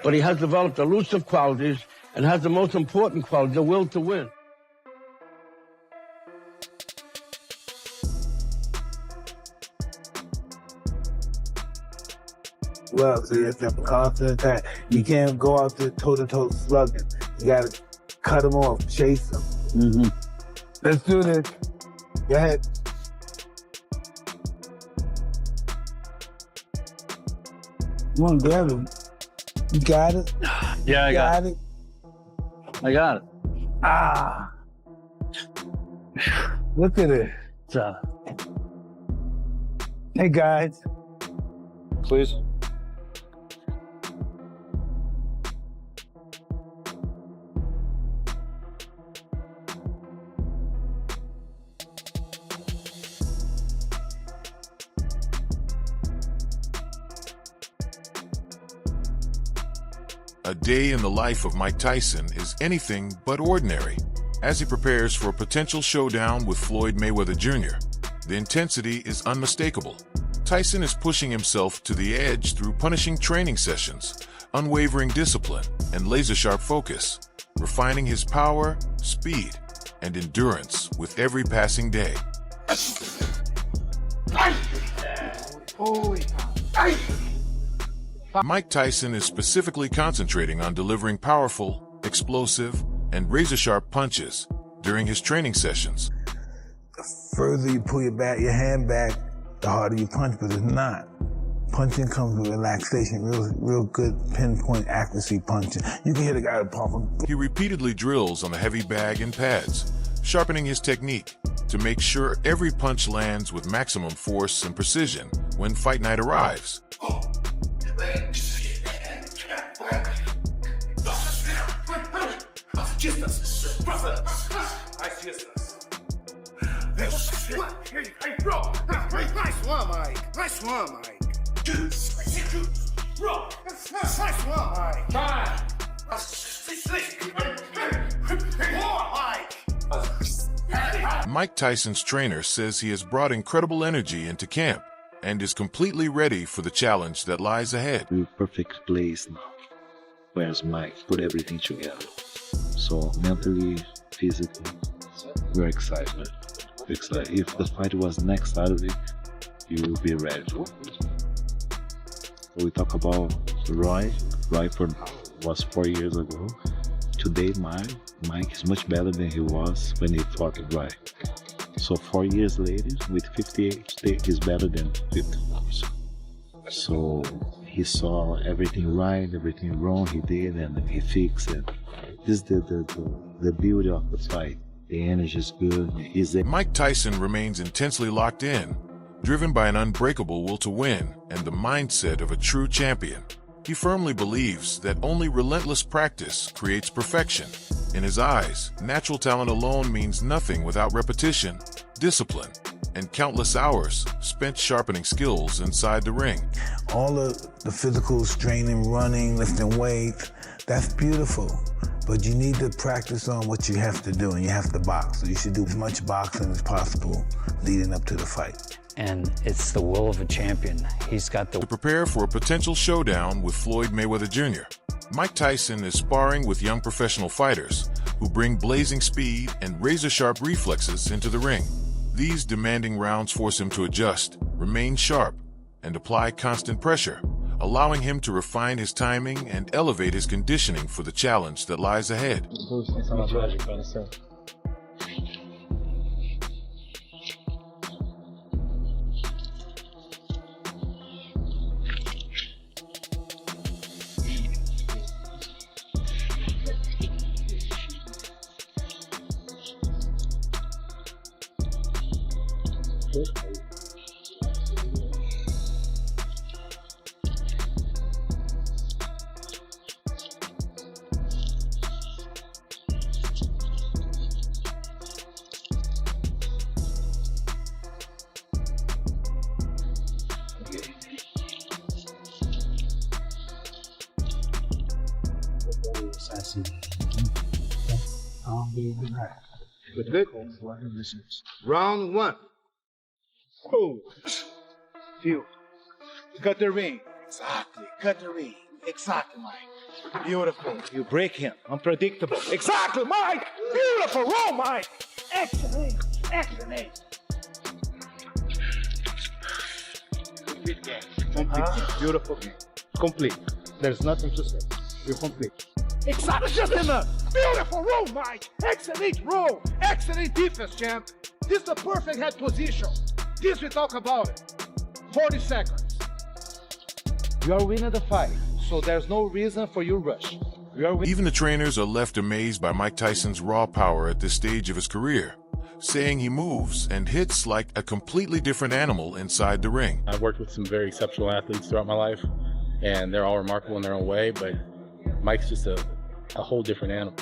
But he has developed elusive qualities and has the most important quality, the will to win. Well, so you have to have confidence that you can't go out there toe-to-toe slugging. You got to cut him off, chase him. Mm-hmm. Let's do this. Go ahead. You want to grab him? You got it? Yeah, I got it. I got it. Ah. Look at it. Hey, guys. Please. A day in the life of Mike Tyson is anything but ordinary. As he prepares for a potential showdown with Floyd Mayweather Jr., the intensity is unmistakable. Tyson is pushing himself to the edge through punishing training sessions, unwavering discipline, and laser-sharp focus, refining his power, speed, and endurance with every passing day. Mike Tyson is specifically concentrating on delivering powerful, explosive, and razor-sharp punches during his training sessions. The further you pull your hand back, the harder you punch, but it's not. Punching comes with relaxation, real good pinpoint accuracy punching. You can hit a guy with a palm. He repeatedly drills on the heavy bag and pads, sharpening his technique to make sure every punch lands with maximum force and precision when fight night arrives. Nice one, Mike. Nice one, Mike. Nice one, Mike. Mike Tyson's trainer says he has brought incredible energy into camp and is completely ready for the challenge that lies ahead. We're perfect place now. Where's Mike? Put everything together. So mentally, physically, we're excited. If the fight was next Saturday, you will be ready for it. We talk about Roy. Roy was 4 years ago. Today, Mike is much better than he was when he fought Roy. So 4 years later, with 58, today he's better than 50. So he saw everything right, everything wrong he did, and he fixed it. This is the beauty of the fight. The energy is good. Mike Tyson remains intensely locked in, driven by an unbreakable will to win and the mindset of a true champion. He firmly believes that only relentless practice creates perfection. In his eyes, natural talent alone means nothing without repetition, discipline, and countless hours spent sharpening skills inside the ring. All of the physical training, running, lifting weights, that's beautiful. But you need to practice on what you have to do, and you have to box. So you should do as much boxing as possible leading up to the fight. And it's the will of a champion. He's got the... To prepare for a potential showdown with Floyd Mayweather Jr., Mike Tyson is sparring with young professional fighters who bring blazing speed and razor-sharp reflexes into the ring. These demanding rounds force him to adjust, remain sharp, and apply constant pressure, allowing him to refine his timing and elevate his conditioning for the challenge that lies ahead. Good. Round one. Oh. Feel. Cut the ring. Exactly. Cut the ring. Exactly, Mike. Beautiful. You break him. Unpredictable. Exactly, Mike. Beautiful. Roll, Mike. Excellent. Excellent. Complete game. Complete game. Beautiful game. Complete. There's nothing to say. You're complete. Exactly. Just enough. Beautiful roll, Mike. Excellent roll. Excellent defense, champ. This is the perfect head position. This we talk about it. 40 seconds. You are winning the fight, so there's no reason for you to rush. Even the trainers are left amazed by Mike Tyson's raw power at this stage of his career, saying he moves and hits like a completely different animal inside the ring. I've worked with some very exceptional athletes throughout my life, and they're all remarkable in their own way, but Mike's just a whole different animal.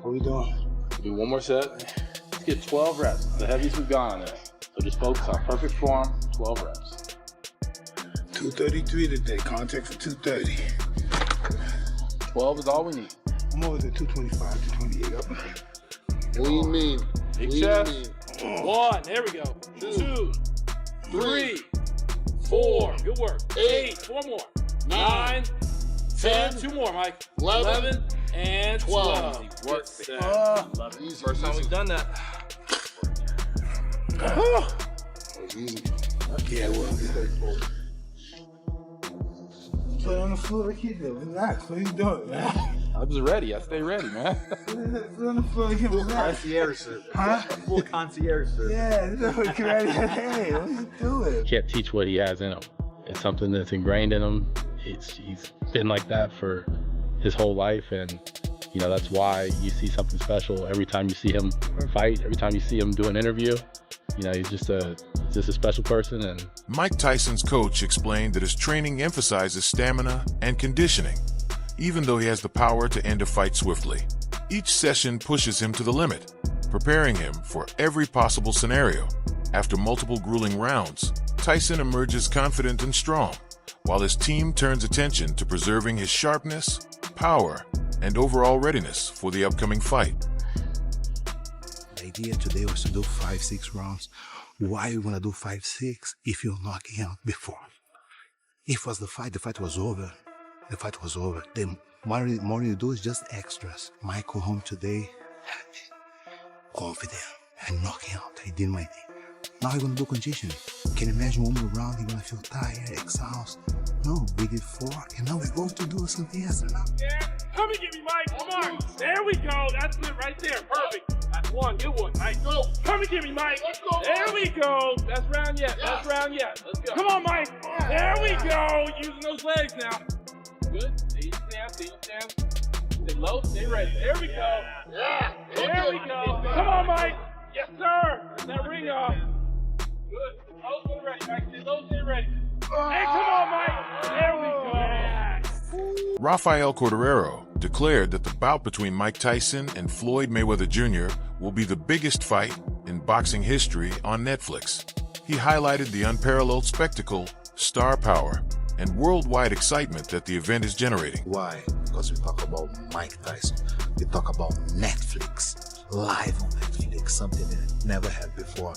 What are we doing? Do one more set. Let's get 12 reps. The heaviest we've gone on today. So just focus on perfect form, 12 reps. 233 today, contact for 230. 12 is all we need. I'm over to 225, 228. What do you mean? Big chest. 1, there we go. 2, 3, 4, good work. 8, 4 more. 9, 10, 2 more, Mike. 11 and 12. Work that. Easy, First time we've done that. Easy. Yeah, well, put it on the floor, kid. Relax. What are you doing, man? I'm just ready. I stay ready, man. Put it on the floor, kid. Relax. Concierge service. Huh? Full concierge service. Yeah, look, ready. Hey, what are you doing? Can't teach what he has in him. It's something that's ingrained in him. He's been like that for his whole life, and you know that's why you see something special every time you see him fight. Every time you see him do an interview, you know he's just a special person. And Mike Tyson's coach explained that his training emphasizes stamina and conditioning, even though he has the power to end a fight swiftly. Each session pushes him to the limit, preparing him for every possible scenario. After multiple grueling rounds, Tyson emerges confident and strong, while his team turns attention to preserving his sharpness, power, and overall readiness for the upcoming fight. The idea today was to do 5-6 rounds. Why you wanna do 5-6 if you're knocking out before? If it was the fight was over. The fight was over. The more you do is just extras. Mike go home today, confident, and knocking out. I did my thing. Now you're gonna do conditioning. Can you imagine one more round, you're gonna feel tired, exhausted? No, we did 4, and now we're going to do something else now. Yeah, come and get me, Mike. Come on. There we go. That's it right there. Perfect. That's one. Good one, Mike. Go. Come and get me, Mike. Let's go. There we go. That's round yet. That's round yet. Let's go. Come on, Mike. There we go. Using those legs now. Good. Stay down. Stay down. Stay low. Stay ready. There we go. Yeah. There we go. Come on, Mike. Yes, sir. That ring off. Good. Low, stay ready, Mike. Stay low, stay ready. Hey, come on, Mike. There we go. Rafael Cordeiro declared that the bout between Mike Tyson and Floyd Mayweather Jr. will be the biggest fight in boxing history on Netflix. He highlighted the unparalleled spectacle, star power, and worldwide excitement that the event is generating. Why? Because we talk about Mike Tyson. We talk about Netflix, live on Netflix, something that never had before.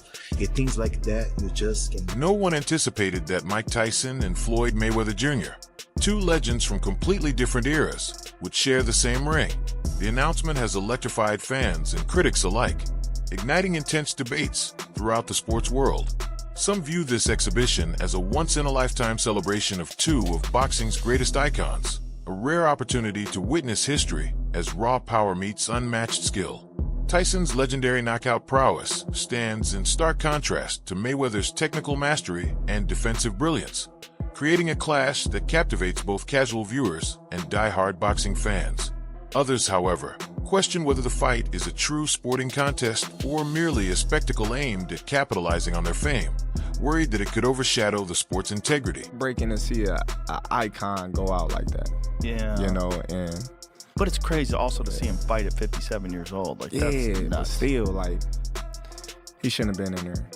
Things like that, you just can... No one anticipated that Mike Tyson and Floyd Mayweather Jr., two legends from completely different eras, would share the same ring. The announcement has electrified fans and critics alike, igniting intense debates throughout the sports world. Some view this exhibition as a once-in-a-lifetime celebration of two of boxing's greatest icons, a rare opportunity to witness history as raw power meets unmatched skill. Tyson's legendary knockout prowess stands in stark contrast to Mayweather's technical mastery and defensive brilliance, creating a clash that captivates both casual viewers and die-hard boxing fans. Others, however, question whether the fight is a true sporting contest or merely a spectacle aimed at capitalizing on their fame, worried that it could overshadow the sport's integrity. Breaking to see an icon go out like that. Yeah. You know, and... But it's crazy also to see him fight at 57 years old. Like, that's nuts. But still, like, he shouldn't have been in there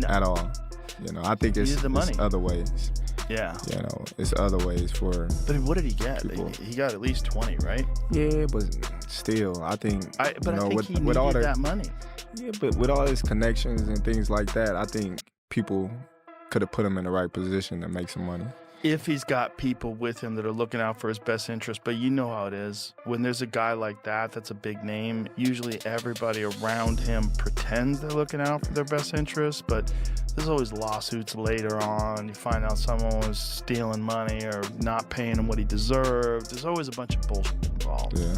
at all. You know, I think it's other ways. Yeah. You know, it's other ways for... But what did he get? People. He got at least 20, right? Yeah, but still, I think... I think he needed all that money. Yeah, but with all his connections and things like that, I think people could have put him in the right position to make some money. if he's got people with him that are looking out for his best interest. But you know how it is. When there's a guy like that that's a big name, usually everybody around him pretends they're looking out for their best interest, but there's always lawsuits later on. You find out someone was stealing money or not paying him what he deserved. There's always a bunch of bullshit involved. Yeah.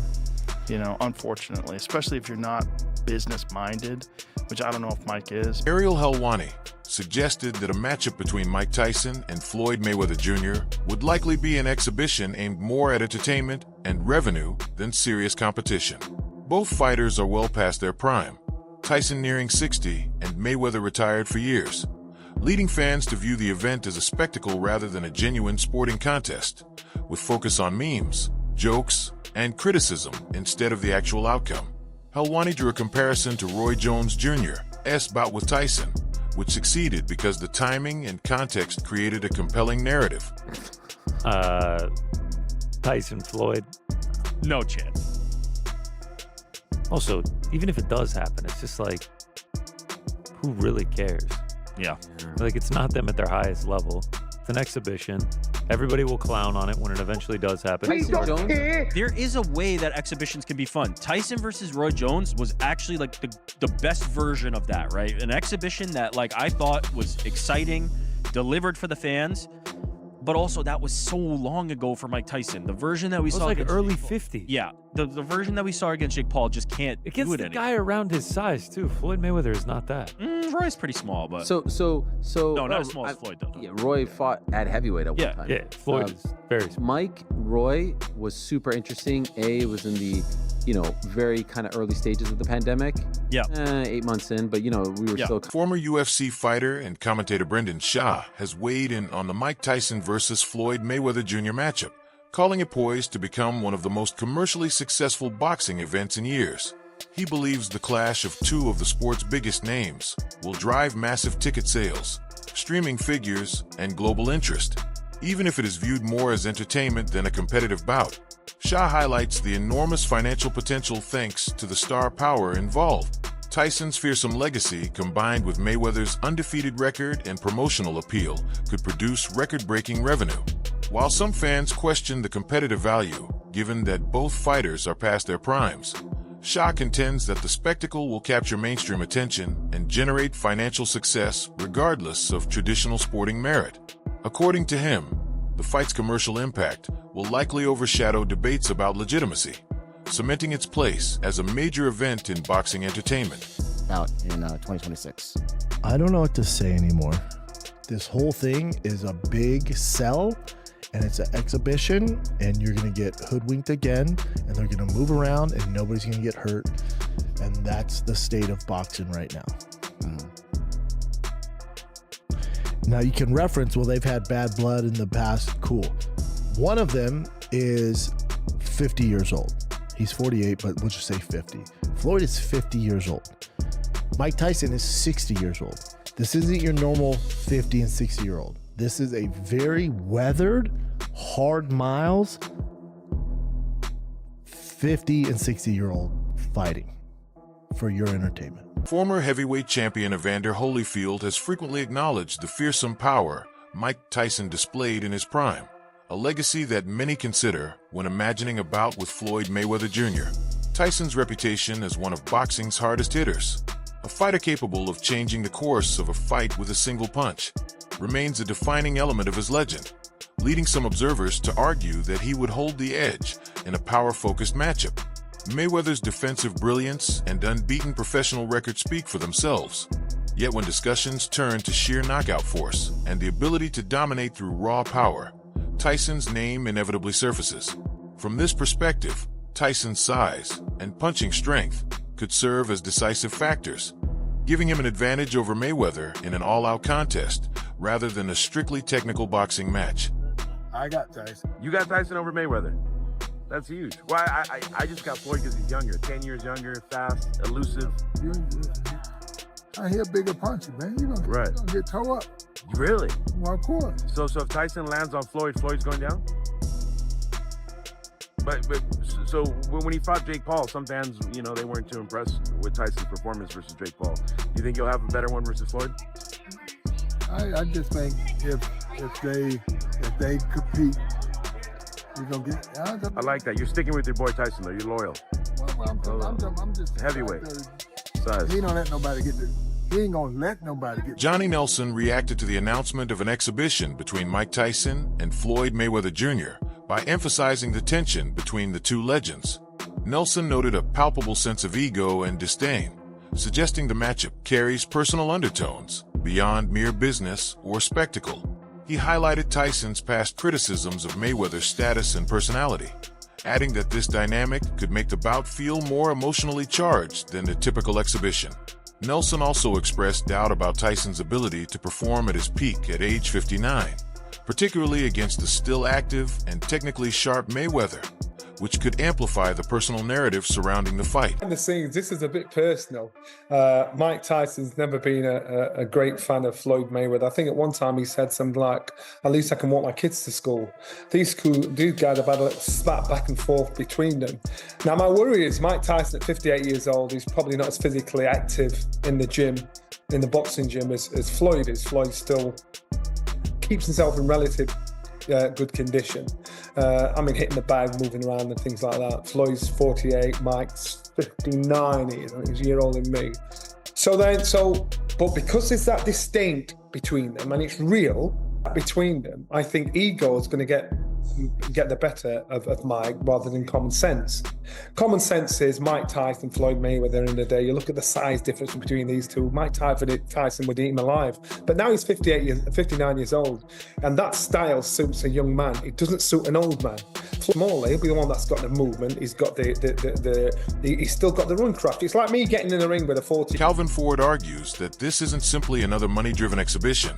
You know, unfortunately, especially if you're not business-minded, which I don't know if Mike is. Ariel Helwani suggested that a matchup between Mike Tyson and Floyd Mayweather Jr. would likely be an exhibition aimed more at entertainment and revenue than serious competition. Both fighters are well past their prime, Tyson nearing 60 and Mayweather retired for years, leading fans to view the event as a spectacle rather than a genuine sporting contest, with focus on memes, jokes, and criticism instead of the actual outcome. Helwani drew a comparison to Roy Jones Jr.'s bout with Tyson, which succeeded because the timing and context created a compelling narrative. Tyson, Floyd. No chance. Also, even if it does happen, it's just like, who really cares? Yeah. Like, it's not them at their highest level. It's an exhibition. Everybody will clown on it when it eventually does happen. Tyson Jones, there is a way that exhibitions can be fun. Tyson versus Roy Jones was actually like the best version of that, right? An exhibition that like I thought was exciting, delivered for the fans, but also that was so long ago for Mike Tyson. The version that we saw like against early Jake 50s. Yeah, the version that we saw against Jake Paul just can't Against do it the anymore. guy around his size, too. Floyd Mayweather is not that. Roy's pretty small, but So no, not as small as Floyd though. Yeah, Roy fought at heavyweight at one time. Yeah, Floyd is very small. Mike, Roy was super interesting. It was in the, very kind of early stages of the pandemic. Yeah. 8 months in, but, we were still... Former UFC fighter and commentator Brendan Shaw has weighed in on the Mike Tyson versus Floyd Mayweather Jr. matchup, calling it poised to become one of the most commercially successful boxing events in years. He believes the clash of two of the sport's biggest names will drive massive ticket sales, streaming figures, and global interest, even if it is viewed more as entertainment than a competitive bout. Shaw highlights the enormous financial potential thanks to the star power involved. Tyson's fearsome legacy, combined with Mayweather's undefeated record and promotional appeal, could produce record-breaking revenue. While some fans question the competitive value, given that both fighters are past their primes, Shaw contends that the spectacle will capture mainstream attention and generate financial success regardless of traditional sporting merit. According to him, the fight's commercial impact will likely overshadow debates about legitimacy, cementing its place as a major event in boxing entertainment. Out in 2026. I don't know what to say anymore. This whole thing is a big sell, and it's an exhibition, and you're going to get hoodwinked again, and they're going to move around, and nobody's going to get hurt, and that's the state of boxing right now. Now, you can reference, well, they've had bad blood in the past. Cool. One of them is 50 years old. He's 48, but we'll just say 50. Floyd is 50 years old. Mike Tyson is 60 years old. This isn't your normal 50 and 60-year-old. This is a very weathered, hard miles, 50 and 60-year-old fighting for your entertainment. Former heavyweight champion Evander Holyfield has frequently acknowledged the fearsome power Mike Tyson displayed in his prime, a legacy that many consider when imagining a bout with Floyd Mayweather Jr. Tyson's reputation as one of boxing's hardest hitters, a fighter capable of changing the course of a fight with a single punch, remains a defining element of his legend, leading some observers to argue that he would hold the edge in a power-focused matchup. Mayweather's defensive brilliance and unbeaten professional record speak for themselves. Yet when discussions turn to sheer knockout force and the ability to dominate through raw power, Tyson's name inevitably surfaces. From this perspective, Tyson's size and punching strength could serve as decisive factors, giving him an advantage over Mayweather in an all-out contest rather than a strictly technical boxing match. I got Tyson. You got Tyson over Mayweather. That's huge. Well, I just got Floyd because he's younger, 10 years younger, fast, elusive. I hear bigger punches, man. You're gonna get toe up. Really? Well, of course. So if Tyson lands on Floyd, Floyd's going down? But so when he fought Jake Paul, some fans, they weren't too impressed with Tyson's performance versus Jake Paul. Do you think he'll have a better one versus Floyd? I just think if they If they compete, we're gonna get. I like that. You're sticking with your boy Tyson, though. You're loyal. I'm just heavyweight size. He don't let nobody get this. He ain't gonna let nobody get. Johnny Nelson reacted to the announcement of an exhibition between Mike Tyson and Floyd Mayweather Jr. by emphasizing the tension between the two legends. Nelson noted a palpable sense of ego and disdain, suggesting the matchup carries personal undertones beyond mere business or spectacle. He highlighted Tyson's past criticisms of Mayweather's status and personality, adding that this dynamic could make the bout feel more emotionally charged than a typical exhibition. Nelson also expressed doubt about Tyson's ability to perform at his peak at age 59, particularly against the still active and technically sharp Mayweather, which could amplify the personal narrative surrounding the fight. Behind the scenes, this is a bit personal. Mike Tyson's never been a great fan of Floyd Mayweather. I think at one time he said something like, at least I can walk my kids to school. These guys have had a little spat back and forth between them. Now my worry is Mike Tyson at 58 years old, he's probably not as physically active in the gym, in the boxing gym as Floyd is. Floyd still keeps himself in relative good condition. Hitting the bag, moving around and things like that. Floyd's 48, Mike's 59, he's a year older than me. But because there's that disdain between them, and it's real between them, I think ego is going to get the better of Mike rather than common sense. Common sense is Mike Tyson, Floyd Mayweather in the day. You look at the size difference between these two. Mike Tyson would eat him alive. But now he's 59 years old, and that style suits a young man. It doesn't suit an old man. Smalley, he'll be the one that's got the movement. He's got he's still got the run craft. It's like me getting in the ring with a 40. Calvin Ford argues that this isn't simply another money-driven exhibition,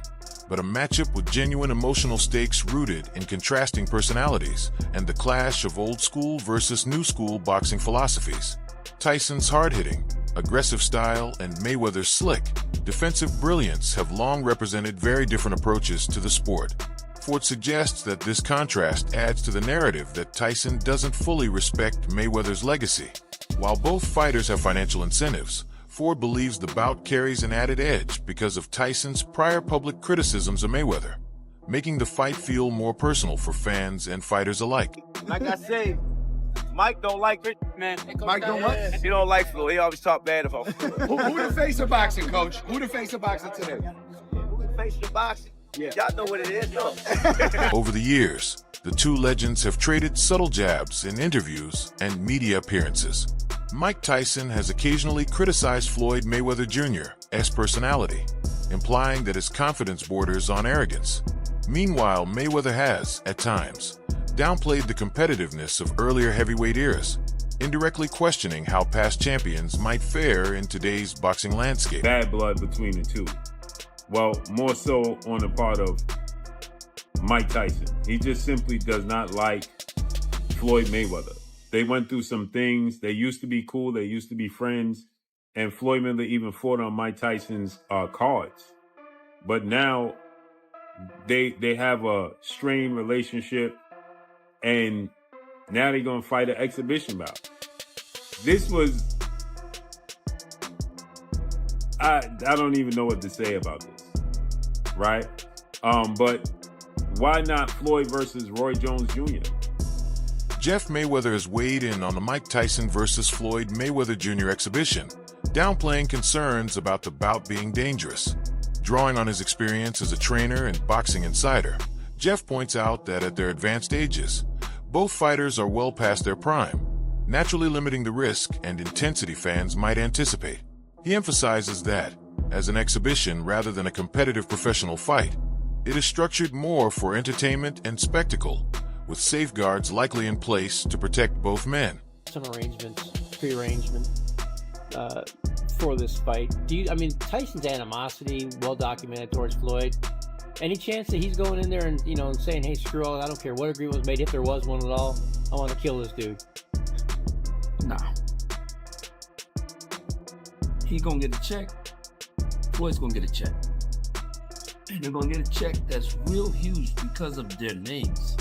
but a matchup with genuine emotional stakes rooted in contrasting personalities and the clash of old-school versus new-school boxing philosophies. Tyson's hard-hitting, aggressive style and Mayweather's slick, defensive brilliance have long represented very different approaches to the sport. Ford suggests that this contrast adds to the narrative that Tyson doesn't fully respect Mayweather's legacy. While both fighters have financial incentives, Ford believes the bout carries an added edge because of Tyson's prior public criticisms of Mayweather, making the fight feel more personal for fans and fighters alike. Like I say, Mike don't like it, man. Mike don't what? He don't like Floyd. He always talk bad about Floyd. Who the face of boxing, coach? Who the face of boxing today? Who the face of boxing? Yeah. Y'all know what it is, though. Over the years, the two legends have traded subtle jabs in interviews and media appearances. Mike Tyson has occasionally criticized Floyd Mayweather Jr.'s personality, implying that his confidence borders on arrogance. Meanwhile, Mayweather has, at times, downplayed the competitiveness of earlier heavyweight eras, indirectly questioning how past champions might fare in today's boxing landscape. Bad blood between the two. Well, more so on the part of Mike Tyson. He just simply does not like Floyd Mayweather. They went through some things. They used to be cool. They used to be friends. And Floyd Mayweather even fought on Mike Tyson's cards. But now they have a strained relationship. And now they're going to fight an exhibition bout. This was... I don't even know what to say about this. Right? But why not Floyd versus Roy Jones Jr.? Jeff Mayweather has weighed in on the Mike Tyson versus Floyd Mayweather Jr. exhibition, downplaying concerns about the bout being dangerous. Drawing on his experience as a trainer and boxing insider, Jeff points out that at their advanced ages, both fighters are well past their prime, naturally limiting the risk and intensity fans might anticipate. He emphasizes that, as an exhibition rather than a competitive professional fight, it is structured more for entertainment and spectacle, with safeguards likely in place to protect both men. Some arrangements, pre-arrangement for this fight. Tyson's animosity, well documented towards Floyd. Any chance that he's going in there and saying, "Hey, screw all, I don't care what agreement was made, if there was one at all, I want to kill this dude"? Nah. He's gonna get a check. Floyd's gonna get a check. And they're gonna get a check that's real huge because of their names.